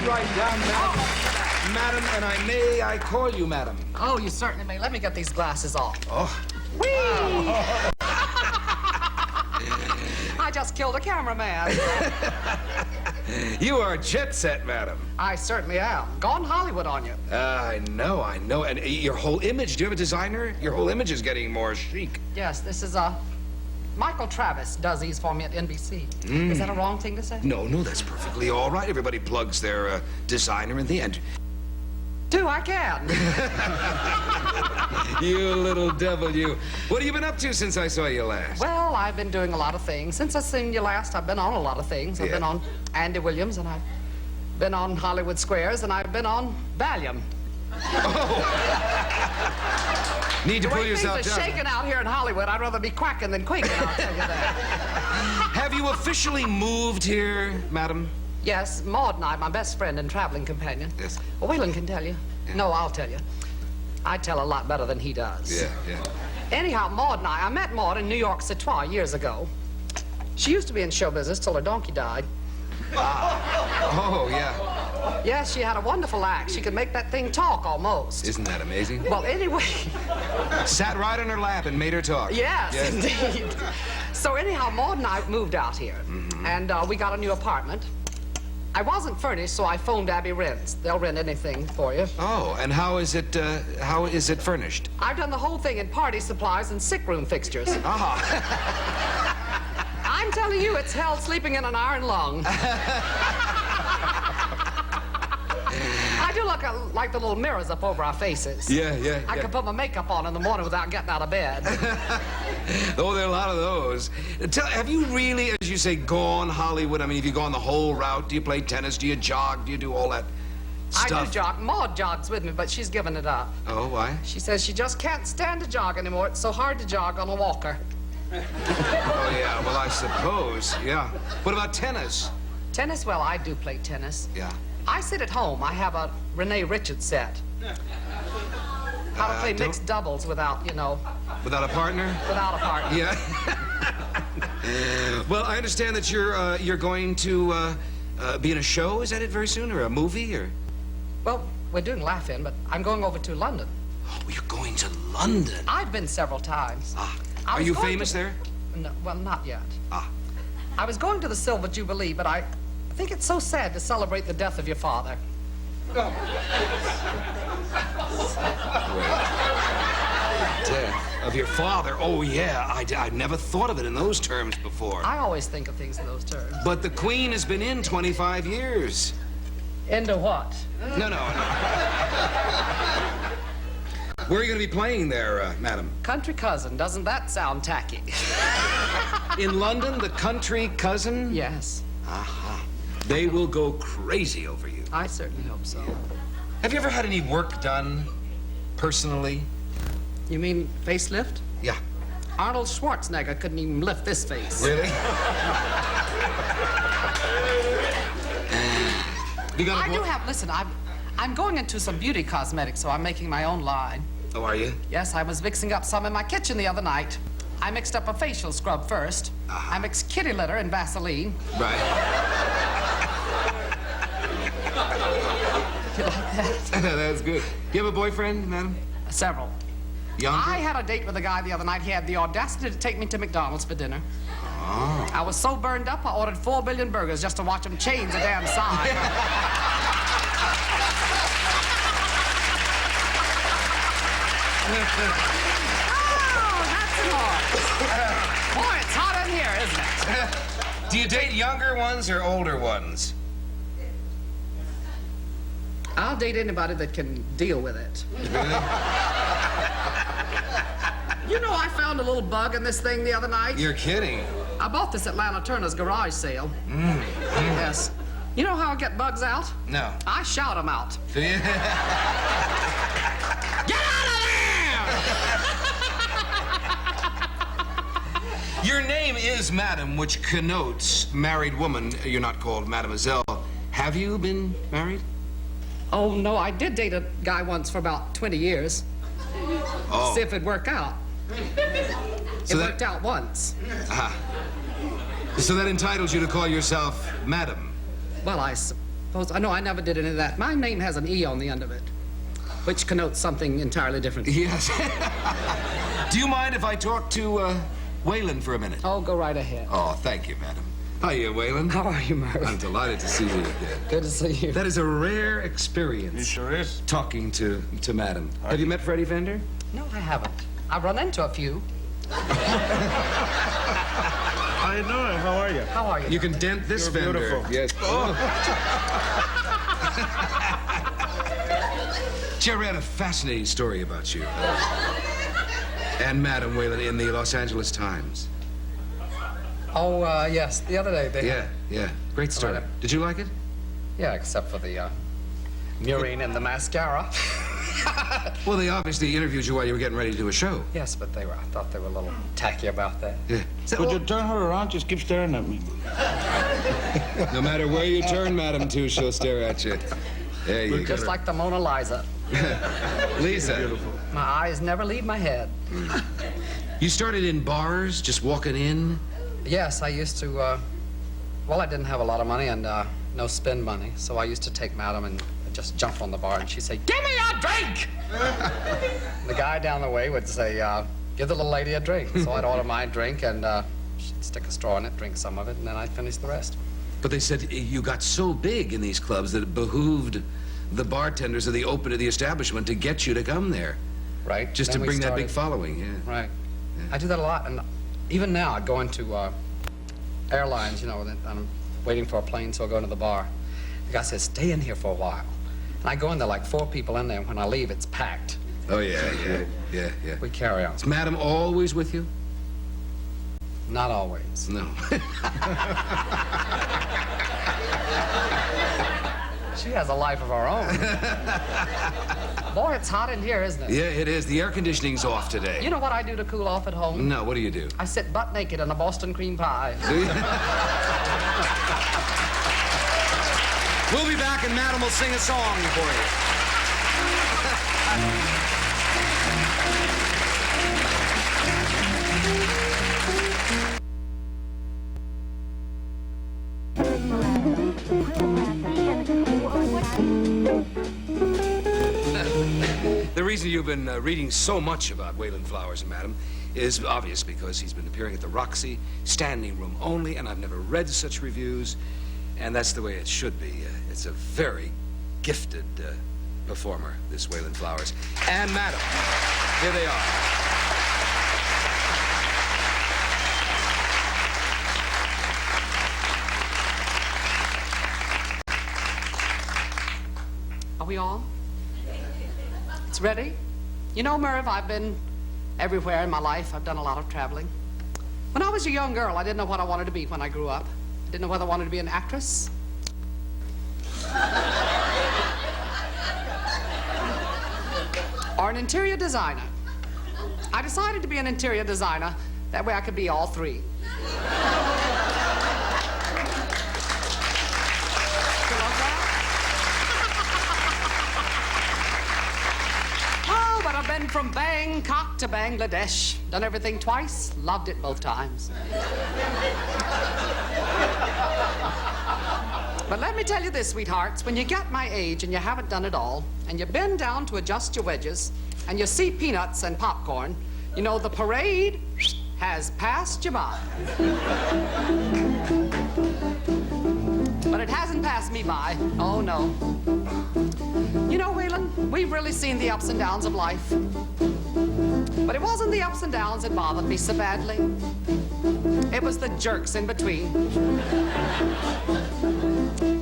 right down, madam. Madam, and I call you madam? Oh, you certainly may. Let me get these glasses off. Oh. Whee! I just killed a cameraman. You are jet set, madam. I certainly am. Gone Hollywood on you. I know. And your whole image, do you have a designer? Your whole image is getting more chic. Yes, this is, Michael Travis does these for me at NBC. Is that a wrong thing to say? No, that's perfectly all right. Everybody plugs their designer in the end. Do I can. You little devil, you. What have you been up to since I saw you last? Well, I've been doing a lot of things. Since I seen you last, I've been on a lot of things. I've been on Andy Williams, and I've been on Hollywood Squares, and I've been on Valium. Oh! Need to pull yourself down. Things are shaking out here in Hollywood. I'd rather be quacking than quaking, I'll tell you that. Have you officially moved here, madam? Yes, Maud and I, my best friend and traveling companion. Yes. Well, Wayland can tell you. Yeah. No, I'll tell you. I tell a lot better than he does. Yeah. Anyhow, Maud and I met Maud in New York Citois years ago. She used to be in show business till her donkey died. Oh, yeah. Yes, she had a wonderful act. She could make that thing talk almost. Isn't that amazing? Well, anyway. Sat right on her lap and made her talk. Yes. Indeed. So anyhow, Maud and I moved out here. And we got a new apartment. I wasn't furnished, so I phoned Abbey Rents. They'll rent anything for you. Oh, and how is it furnished? I've done the whole thing in party supplies and sick room fixtures. I'm telling you, it's hell sleeping in an iron lung. I do look like the little mirrors up over our faces. Yeah. I could put my makeup on in the morning without getting out of bed. Oh, there are a lot of those. Have you really, as you say, gone Hollywood? I mean, have you gone the whole route? Do you play tennis? Do you jog? Do you do all that stuff? I do jog. Maud jogs with me, but she's given it up. Oh, why? She says she just can't stand to jog anymore. It's so hard to jog on a walker. Oh, yeah. Well, I suppose. Yeah. What about tennis? Tennis? Well, I do play tennis. Yeah. I sit at home. I have a Renee Richards set. How to play mixed doubles without, you know... Without a partner? Without a partner. Yeah. Well, I understand that you're going to be in a show. Is that it very soon, or a movie, or? Well, we're doing Laugh-In, but I'm going over to London. Oh, you're going to London? I've been several times. Are you famous there? No, well, not yet. I was going to the Silver Jubilee, but I think it's so sad to celebrate the death of your father. Death of your father? Oh, yeah. I'd never thought of it in those terms before. I always think of things in those terms. But the Queen has been in 25 years. Into what? No. Where are you going to be playing there, madam? Country Cousin. Doesn't that sound tacky? In London, the Country Cousin? Yes. Aha. They will go crazy over you. I certainly hope so. Have you ever had any work done, personally? You mean facelift? Yeah. Arnold Schwarzenegger couldn't even lift this face. Really? I do have, listen, I'm going into some beauty cosmetics, so I'm making my own line. Oh, are you? Yes, I was mixing up some in my kitchen the other night. I mixed up a facial scrub first. I mixed kitty litter and Vaseline. Right. You like that? That's good. Do you have a boyfriend, madam? Several. Younger? I had a date with a guy the other night. He had the audacity to take me to McDonald's for dinner. Oh. I was so burned up, I ordered 4 billion burgers just to watch him change the damn sign. Oh, that's noise. Boy, it's hot in here, isn't it? Do you date younger ones or older ones? I'll date anybody that can deal with it. Really? You know, I found a little bug in this thing the other night. You're kidding. I bought this at Lana Turner's garage sale. Yes. You know how I get bugs out? No. I shout them out. Yeah. Get out of there! Your name is Madam, which connotes married woman. You're not called Mademoiselle. Have you been married? Oh, no, I did date a guy once for about 20 years. Oh. See if it'd work out. So it worked out once. So that entitles you to call yourself Madam? Well, I No, I never did any of that. My name has an E on the end of it, which connotes something entirely different. Yes. Do you mind if I talk to Wayland for a minute? Oh, go right ahead. Oh, thank you, madam. Hiya, Wayland. How are you, Murray? I'm delighted to see you again. Good to see you. That is a rare experience. It sure is. Talking to madam. Have you met Freddie Fender? No, I haven't. I've run into a few. How you doing? How are you? How are you? You can dent this You're Fender. beautiful. Yes. Oh. Jerry had a fascinating story about you. And Madam Wayland in the Los Angeles Times. Oh, yes. The other day they... Yeah. Great story. Right. Did you like it? Yeah, except for the, murine and the mascara. Well, they obviously interviewed you while you were getting ready to do a show. Yes, but I thought they were a little tacky about that. Yeah. Would you turn her around? Just keep staring at me. No matter where you turn Madam to, she'll stare at you. There you go. Just like the Mona Lisa. Lisa. Beautiful. My eyes never leave my head. You started in bars, just walking in? Yes, I used to, well, I didn't have a lot of money and, no spend money, so I used to take Madam and just jump on the bar and she'd say, "Give me a drink!" The guy down the way would say, "Give the little lady a drink." So I'd order my drink and, she'd stick a straw in it, drink some of it, and then I'd finish the rest. But they said you got so big in these clubs that it behooved the bartenders of the establishment to get you to come there. Right. Just Then to we bring that big started- following, yeah. Right. I do that a lot, and even now I go into airlines, you know, and I'm waiting for a plane, so I go into the bar. The guy says, "Stay in here for a while." And I go in there, like 4 people in there, and when I leave, it's packed. Oh, yeah. We carry on. Is Madam always with you? Not always. No. She has a life of her own. Boy, it's hot in here, isn't it? Yeah, it is. The air conditioning's off today. You know what I do to cool off at home? No, what do you do? I sit butt naked in a Boston cream pie. Do you? We'll be back and Madam will sing a song for you. The reason you've been reading so much about Wayland Flowers and Madame is obvious because he's been appearing at the Roxy, standing room only, and I've never read such reviews, and that's the way it should be. It's a very gifted performer, this Wayland Flowers. And Madame, here they are. Are we on? It's ready? You know, Merv, I've been everywhere in my life. I've done a lot of traveling. When I was a young girl, I didn't know what I wanted to be when I grew up. I didn't know whether I wanted to be an actress or an interior designer. I decided to be an interior designer. That way I could be all 3. But I've been from Bangkok to Bangladesh. Done everything twice, loved it both times. But let me tell you this, sweethearts, when you get my age and you haven't done it all, and you bend down to adjust your wedges, and you see peanuts and popcorn, you know the parade has passed you by. But it hasn't passed me by, oh no. You know, Wayland, we've really seen the ups and downs of life. But it wasn't the ups and downs that bothered me so badly. It was the jerks in between.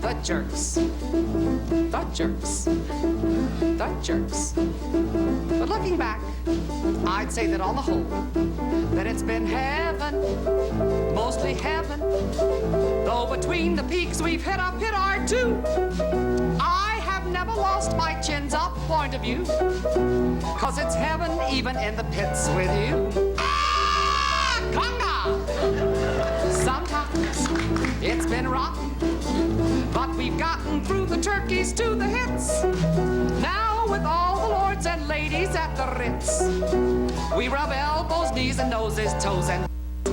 The jerks. The jerks. The jerks. But looking back, I'd say that on the whole, that it's been heaven, mostly heaven. Though between the peaks we've hit our 2. I have never lost my chin's up point of view, 'cause it's heaven even in the pits with you. Ah, conga! Sometimes it's been rotten, but we've gotten through the turkeys to the hits. Now with all the lords and ladies at the Ritz, we rub elbows, knees, and noses, toes, and to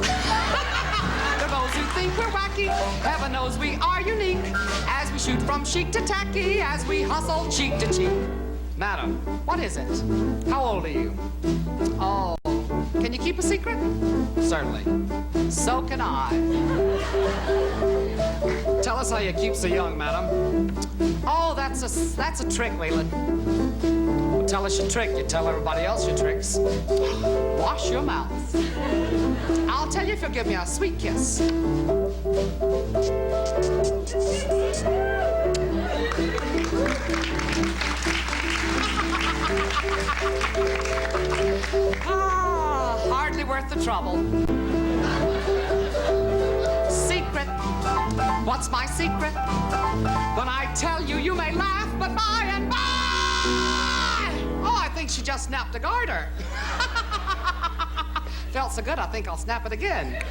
those who think we're wacky, heaven knows we are unique, as we shoot from chic to tacky as we hustle cheek to cheek. Madam, what is it? How old are you? Oh, can you keep a secret? Certainly. So can I. Tell us how you keep so young, madam. Oh, that's a trick, Wayland. Well, tell us your trick. You tell everybody else your tricks. Wash your mouth. I'll tell you if you'll give me a sweet kiss. Hardly worth the trouble. Secret. What's my secret? When I tell you, you may laugh, but by and by. Oh, I think she just snapped a garter. Felt so good, I think I'll snap it again.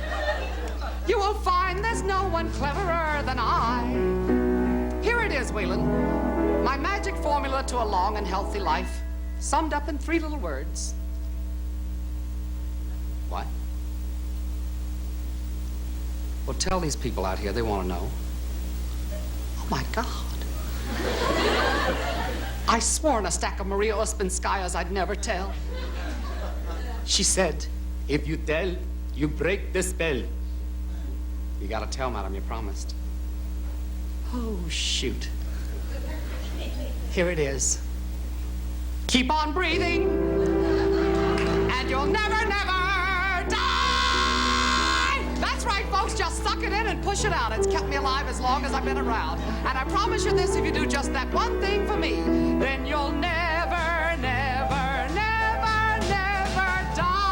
You will find there's no one cleverer than I. Here it is, Wayland. My magic formula to a long and healthy life, summed up in 3 little words. What? Well, tell these people out here, they want to know. Oh, my God. I swore on a stack of Maria Ospinskayas I'd never tell. She said, if you tell, you break the spell. You gotta tell, madam, you promised. Oh, shoot. Here it is. Keep on breathing, and you'll never, never die! That's right, folks, just suck it in and push it out. It's kept me alive as long as I've been around. And I promise you this, if you do just that one thing for me, then you'll never, never, never, never die!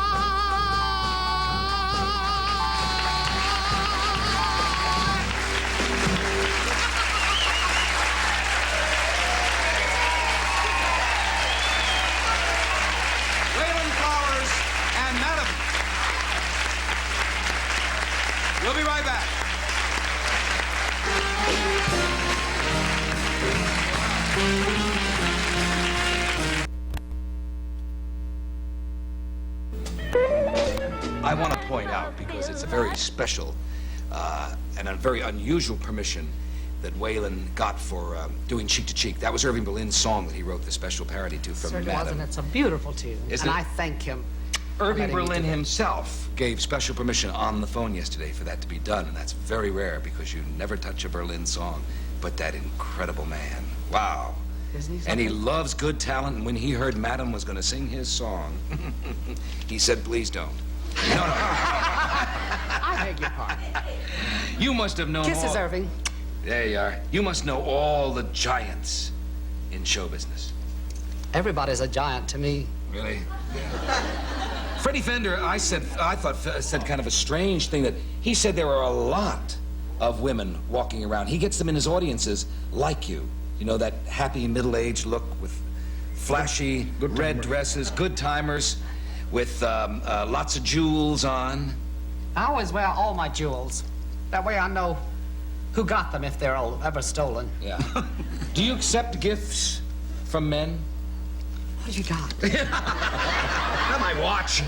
Wayland Flowers and Madame. We'll be right back. I want to point out, because it's a very special and a very unusual permission that Wayland got for doing Cheek to Cheek. That was Irving Berlin's song that he wrote the special parody to from Certainly Madame. wasn't. It's a beautiful tune. Isn't and it? I thank him. Irving letting me Berlin do that. himself gave special permission on the phone yesterday for that to be done, and that's very rare because you never touch a Berlin song. But that incredible man, wow. Isn't he And he something? loves good talent, and when he heard Madame was going to sing his song, he said, please don't. No. I beg your pardon. You must have known Kisses, all... Irving. There you are. You must know all the giants in show business. Everybody's a giant to me. Really? Yeah. Freddie Fender, I thought said kind of a strange thing, that he said there are a lot of women walking around. He gets them in his audiences like you. You know, that happy middle-aged look with flashy Good red timers. dresses, good timers, with lots of jewels on. I always wear all my jewels. That way I know who got them if they're ever stolen. Yeah. Do you accept gifts from men? What have you got? Not my watch.